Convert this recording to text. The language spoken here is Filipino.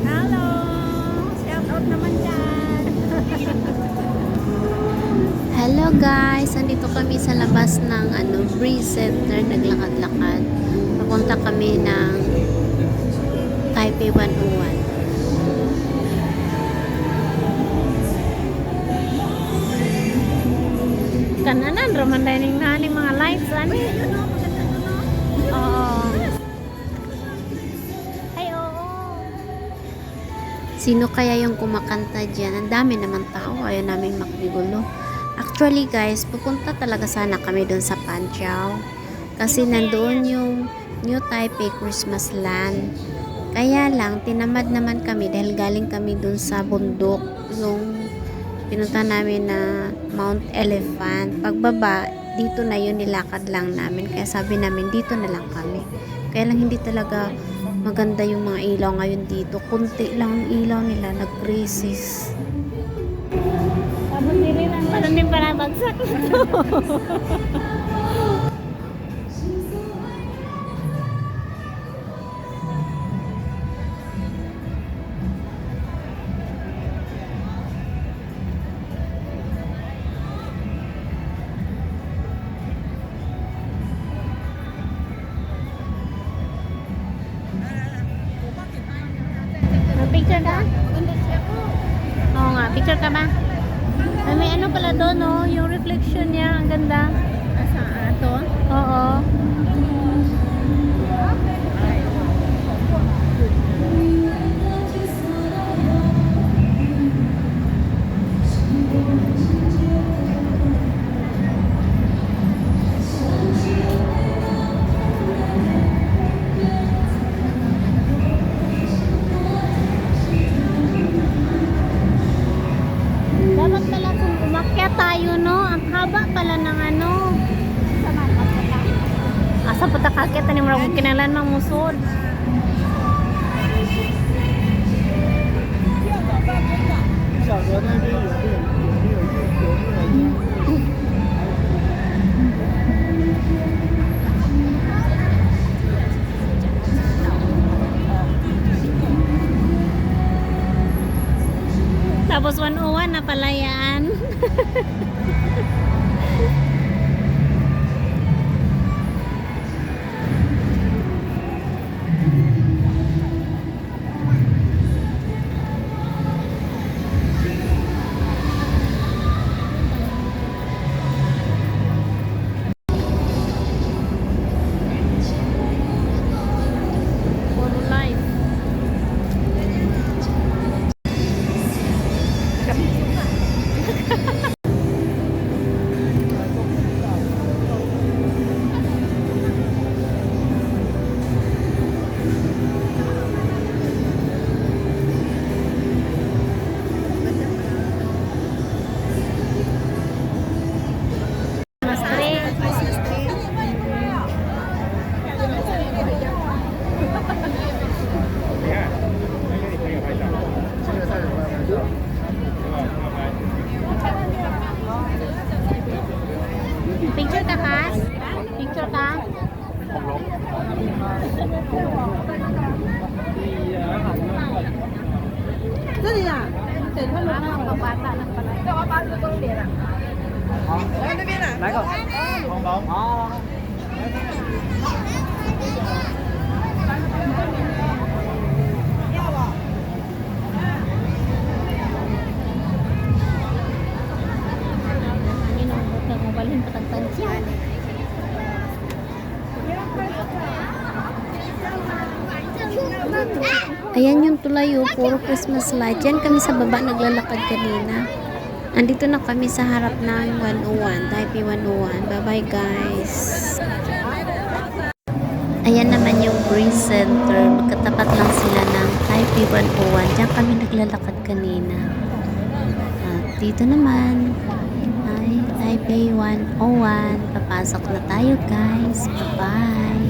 Hello. Shout out naman dyan. Hello guys, andito kami sa labas ng Breeze Center, naglakad-lakad. Papunta kami ng Taipei 101. Kananan, raman dining na ni mga lights, ano? Oo. Ay, oo. Sino kaya yung kumakanta dyan? Ang dami naman tao, ayaw namin makigulo. Actually guys, pupunta talaga sana kami doon sa Panchao. Kasi nandoon yung New Taipei Christmas Land. Kaya lang, tinamad naman kami dahil galing kami doon sa bundok. Yung pinunta namin na Mount Elephant. Pagbaba, dito na yun, nilakad lang namin. Kaya sabi namin, dito na lang kami. Kaya lang hindi talaga maganda yung mga ilaw ngayon dito. Kunti lang ang ilaw nila, nag-crisis. Tapos hindi lang pa din para bagsak ito. Picture ka? Oo nga, picture ka ba? Ay, may ano pala doon, no? Yung reflection niya, ang ganda. Asa ato? Oo. Dapat pala kung umakyat tayo, no? Ang haba pala ng ano. Asa pa takakit ni murag kinalan mang musod. Tapos 101 na palayaan. Puro life. Picture ka, Kas? Picture ka? Dali na. Pabata lang pala. Pabata ko rin. Ano na? Nako. Ayan yung tulay, oh, puro Christmas light. Yan kami sa baba naglalakad kanina. Andito na kami sa harap ng 101, Taipei 101. Bye-bye guys. Ayan naman yung Breeze Center. Magkatapat lang sila ng Taipei 101. Diyan kami naglalakad kanina. At dito naman ay Taipei 101. Papasok na tayo guys. Bye-bye.